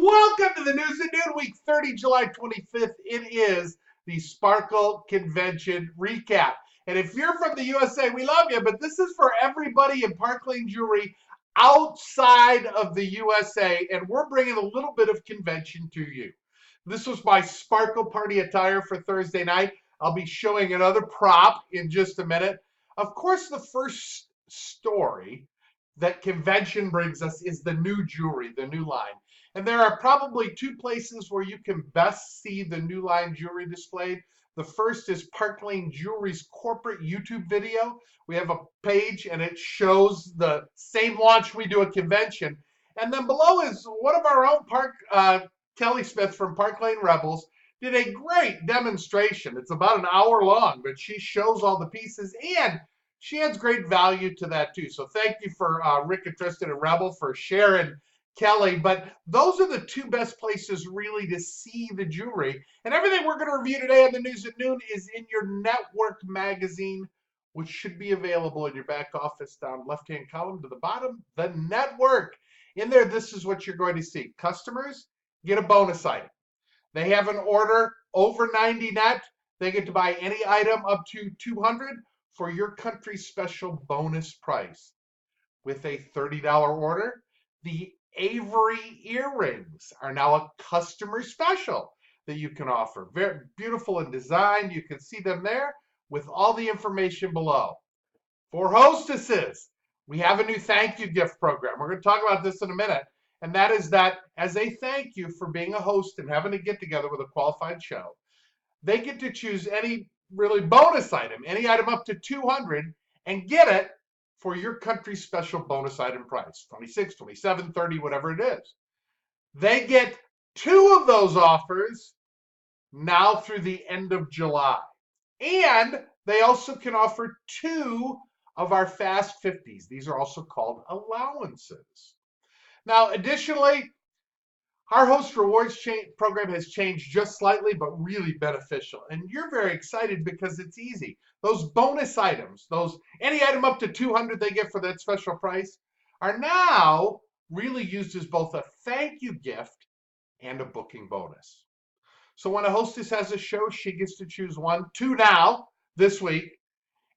Welcome to the News at Noon, week 30, July 25th. It is the Sparkle Convention recap. And if you're from the USA, we love you, but this is for everybody in Park Lane Jewelry outside of the USA, and we're bringing a little bit of convention to you. This was my Sparkle Party attire for Thursday night. I'll be showing another prop in just a minute. Of course, the first story that convention brings us is the new jewelry, the new line. And there are probably two places where you can best see the new line jewelry displayed. The first is Park Lane Jewelry's corporate YouTube video. We have a page and it shows the same launch we do at convention. And then below is one of our own Kelly Smith from Park Lane Rebels did a great demonstration. It's about an hour long, but she shows all the pieces and she adds great value to that too. So thank you for Rick and Tristan and Rebel for sharing Kelly. But those are the two best places really to see the jewelry. And everything we're going to review today on the News at Noon is in your Network magazine, which should be available in your back office down left-hand column to the bottom. The Network. In there, this is what you're going to see. Customers get a bonus item. They have an order over 90 net. They get to buy any item up to 200 for your country's special bonus price. With a $30 order, the Avery earrings are now a customer special that you can offer. Very beautiful in design. You can see them there with all the information below. For hostesses, we have a new thank you gift program. We're going to talk about this in a minute. And that is that as a thank you for being a host and having a get together with a qualified show, they get to choose any really bonus item, any item up to 200, and get it for your country's special bonus item price, 26, 27, 30, whatever it is. They get two of those offers now through the end of July. And they also can offer two of our Fast 50s. These are also called allowances. Now, additionally, our host rewards program has changed just slightly, but really beneficial. And you're very excited because it's easy. Those bonus items, any item up to 200 they get for that special price, are now really used as both a thank you gift and a booking bonus. So when a hostess has a show, she gets to choose two now, this week.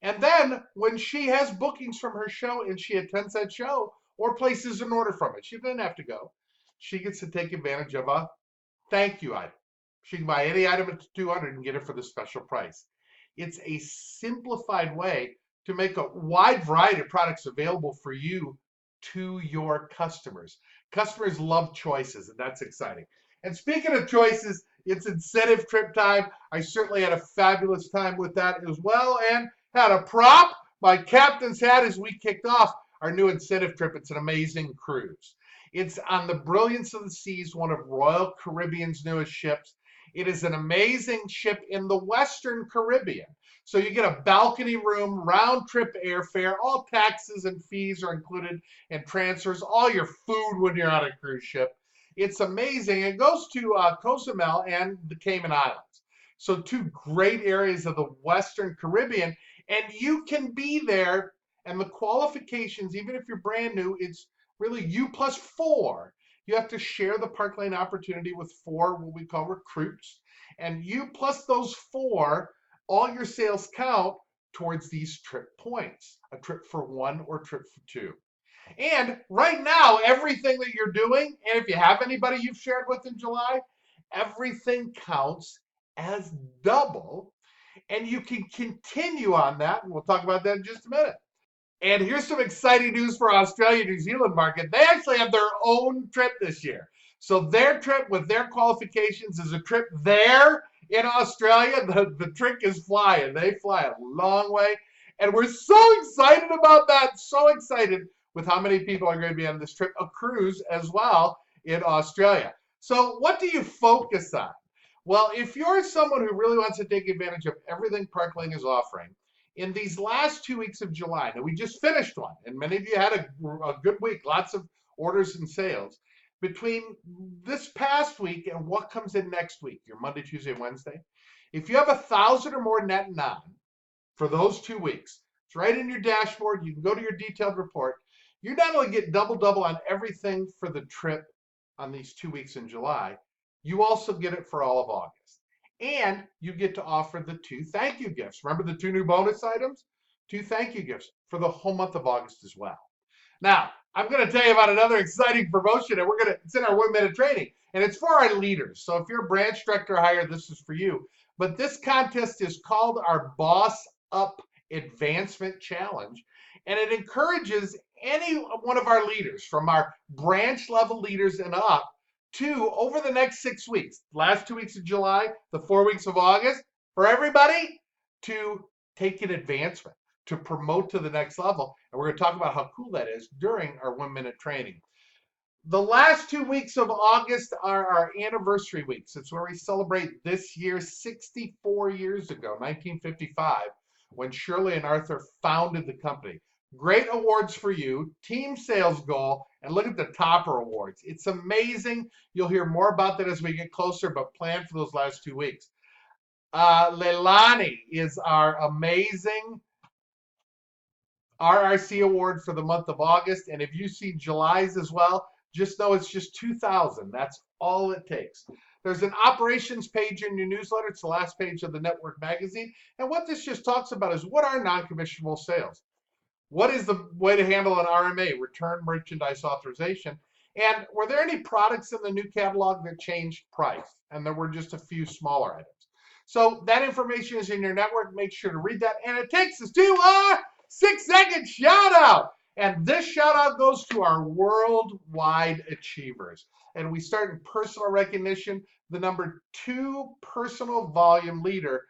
And then when she has bookings from her show and she attends that show or places an order from it, she doesn't have to go. She gets to take advantage of a thank you item. She can buy any item at 200 and get it for the special price. It's a simplified way to make a wide variety of products available for you to your customers. Customers love choices, and that's exciting. And speaking of choices, it's incentive trip time. I certainly had a fabulous time with that as well, and had a prop. My captain's hat as we kicked off our new incentive trip. It's an amazing cruise. It's on the Brilliance of the Seas, one of Royal Caribbean's newest ships. It is an amazing ship in the Western Caribbean. So you get a balcony room, round-trip airfare, all taxes and fees are included, and transfers, all your food when you're on a cruise ship. It's amazing. It goes to Cozumel and the Cayman Islands. So two great areas of the Western Caribbean, and you can be there, and the qualifications, even if you're brand new, it's really you plus four. You have to share the Park Lane opportunity with four, what we call recruits. And you plus those four, all your sales count towards these trip points. A trip for one or trip for two. And right now, everything that you're doing, and if you have anybody you've shared with in July, everything counts as double. And you can continue on that, and we'll talk about that in just a minute. And here's some exciting news for Australia, New Zealand market. They actually have their own trip this year. So their trip with their qualifications is a trip there in Australia. The trick is flying. They fly a long way. And we're so excited about that. So excited with how many people are going to be on this trip. A cruise as well in Australia. So what do you focus on? Well, if you're someone who really wants to take advantage of everything Park Lane is offering, in these last 2 weeks of July, now we just finished one, and many of you had a good week, lots of orders and sales. Between this past week and what comes in next week, your Monday, Tuesday, Wednesday, if you have 1,000 or more net non for those 2 weeks, it's right in your dashboard. You can go to your detailed report. You not only get double on everything for the trip, on these 2 weeks in July, you also get it for all of August. And you get to offer the 2 thank you gifts. Remember the 2 new bonus items? 2 thank you gifts for the whole month of August as well. Now, I'm going to tell you about another exciting promotion, and it's in our 1 minute training, and it's for our leaders. So if you're a branch director hire, this is for you. But this contest is called our Boss Up Advancement Challenge, and it encourages any one of our leaders, from our branch level leaders and up, to, over the next 6 weeks, last 2 weeks of July, the 4 weeks of August, for everybody to take an advancement, to promote to the next level. And we're going to talk about how cool that is during our 1 minute training. The last 2 weeks of August are our anniversary weeks. It's where we celebrate this year 64 years ago, 1955, when Shirley and Arthur founded the company. Great awards for you, team sales goal, and look at the topper awards. It's amazing. You'll hear more about that as we get closer, but plan for those last 2 weeks. Leilani is our amazing RRC award for the month of August. And if you see July's as well, just know it's just 2,000. That's all it takes. There's an operations page in your newsletter. It's the last page of the network magazine. And what this just talks about is, what are non-commissionable sales? What is the way to handle an RMA, return merchandise authorization? And were there any products in the new catalog that changed price? And there were just a few smaller items. So that information is in your network. Make sure to read that. And it takes us to our 6-second shout out. And this shout out goes to our worldwide achievers. And we start in personal recognition. The #2 personal volume leader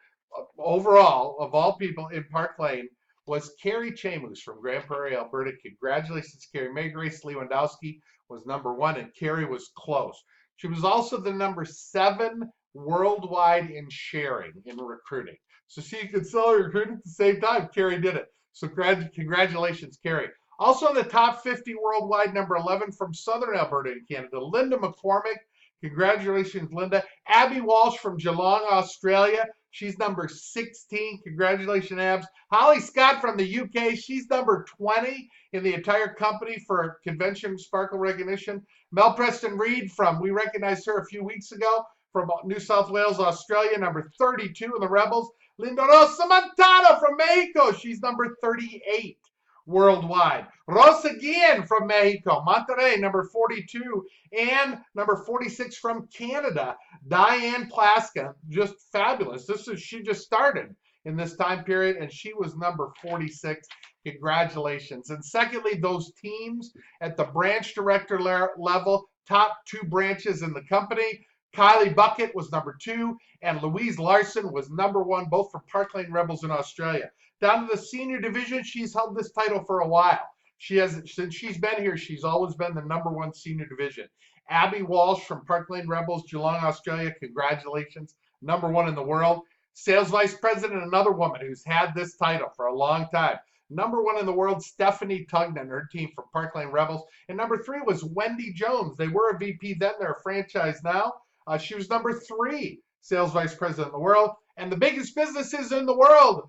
overall of all people in Park Lane was Carrie Chamus from Grand Prairie, Alberta. Congratulations, Carrie. Mary Grace Lewandowski was #1, and Carrie was close. She was also the #7 worldwide in sharing in recruiting. So she could sell recruiting at the same time. Carrie did it. So congratulations, Carrie. Also in the top 50 worldwide, #11 from Southern Alberta in Canada, Linda McCormick. Congratulations, Linda. Abby Walsh from Geelong, Australia. She's #16. Congratulations, Abs. Holly Scott from the UK. She's #20 in the entire company for convention sparkle recognition. Mel Preston Reed we recognized her a few weeks ago, from New South Wales, Australia, #32 in the Rebels. Linda Rosa Montano from Mexico. She's #38 worldwide. Rosa Guillen from Mexico, Monterrey, #42, and #46 from Canada, Diane Plaska, just fabulous. She just started in this time period, and she was #46. Congratulations. And secondly, those teams at the branch director level, top 2 branches in the company. Kylie Bucket was #2, and Louise Larson was #1, both from Park Lane Rebels in Australia. Down to the senior division, she's held this title for a while. Since she's been here, she's always been the #1 senior division. Abby Walsh from Park Lane Rebels, Geelong, Australia. Congratulations, #1 in the world. Sales vice president, another woman who's had this title for a long time. #1 in the world, Stephanie Tugnan, her team from Park Lane Rebels. And #3 was Wendy Jones. They were a VP then, they're a franchise now. She was #3 sales vice president in the world. And the biggest businesses in the world,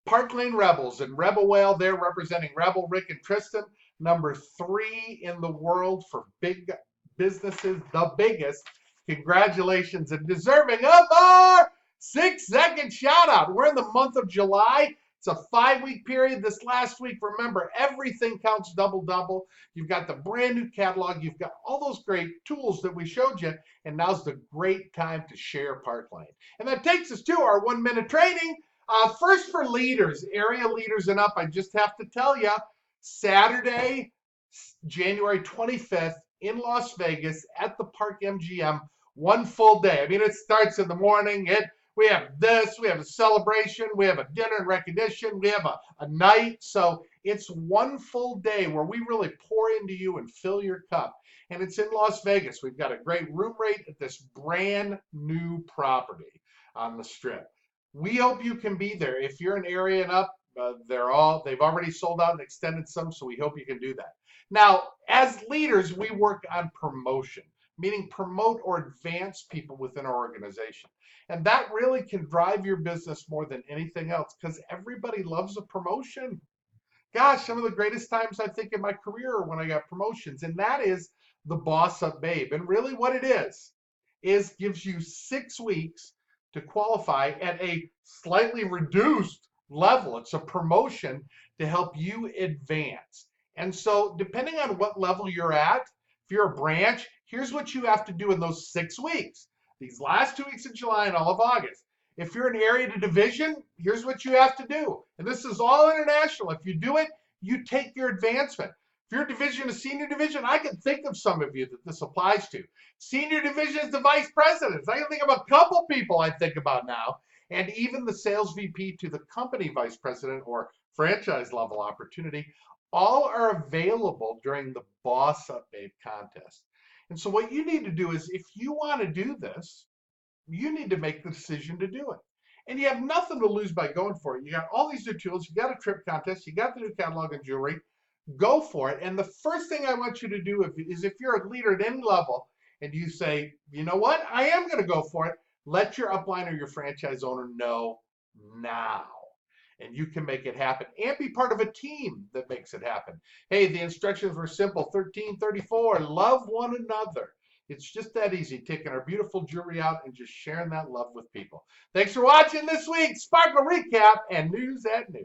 Park Lane Rebels and Rebel Whale, they're representing Rebel, Rick, and Tristan. #3 in the world for big businesses, the biggest. Congratulations, and deserving of our 6-second shout out. We're in the month of July. It's a 5-week period. This last week, remember, everything counts double. You've got the brand new catalog. You've got all those great tools that we showed you. And now's the great time to share Park Lane. And that takes us to our 1-minute training. First, for leaders, area leaders and up, I just have to tell you, Saturday, January 25th in Las Vegas at the Park MGM, 1 full day. I mean, it starts in the morning. We have this, we have a celebration, we have a dinner and recognition, we have a night. So it's 1 full day where we really pour into you and fill your cup. And it's in Las Vegas. We've got a great room rate at this brand new property on the Strip. We hope you can be there. If you're an area and up, they've already sold out and extended some, so we hope you can do that. Now, as leaders, we work on promotion, meaning promote or advance people within our organization. And that really can drive your business more than anything else, because everybody loves a promotion. Gosh, some of the greatest times I think in my career are when I got promotions, and that is the Boss Up Babe. And really what it is gives you 6 weeks to qualify at a slightly reduced level. It's a promotion to help you advance. And so depending on what level you're at, if you're a branch, here's what you have to do in those 6 weeks. These last 2 weeks of July and all of August. If you're an area to division, here's what you have to do. And this is all international. If you do it, you take your advancement. If you're a division to senior division, I can think of some of you that this applies to. Senior divisions to vice presidents. I can think of a couple people I think about now. And even the sales VP to the company vice president or franchise level opportunity, all are available during the Boss Up Babe contest. And so what you need to do is, if you want to do this, you need to make the decision to do it. And you have nothing to lose by going for it. You got all these new tools, you got a trip contest, you got the new catalog of jewelry, go for it. And the first thing I want you to do is if you're a leader at any level and you say, you know what, I am going to go for it, let your upline or your franchise owner know now. And you can make it happen and be part of a team that makes it happen. Hey, the instructions were simple. 1334, love one another. It's just that easy, taking our beautiful jewelry out and just sharing that love with people. Thanks for watching this week's Sparkle Recap and News at Noon.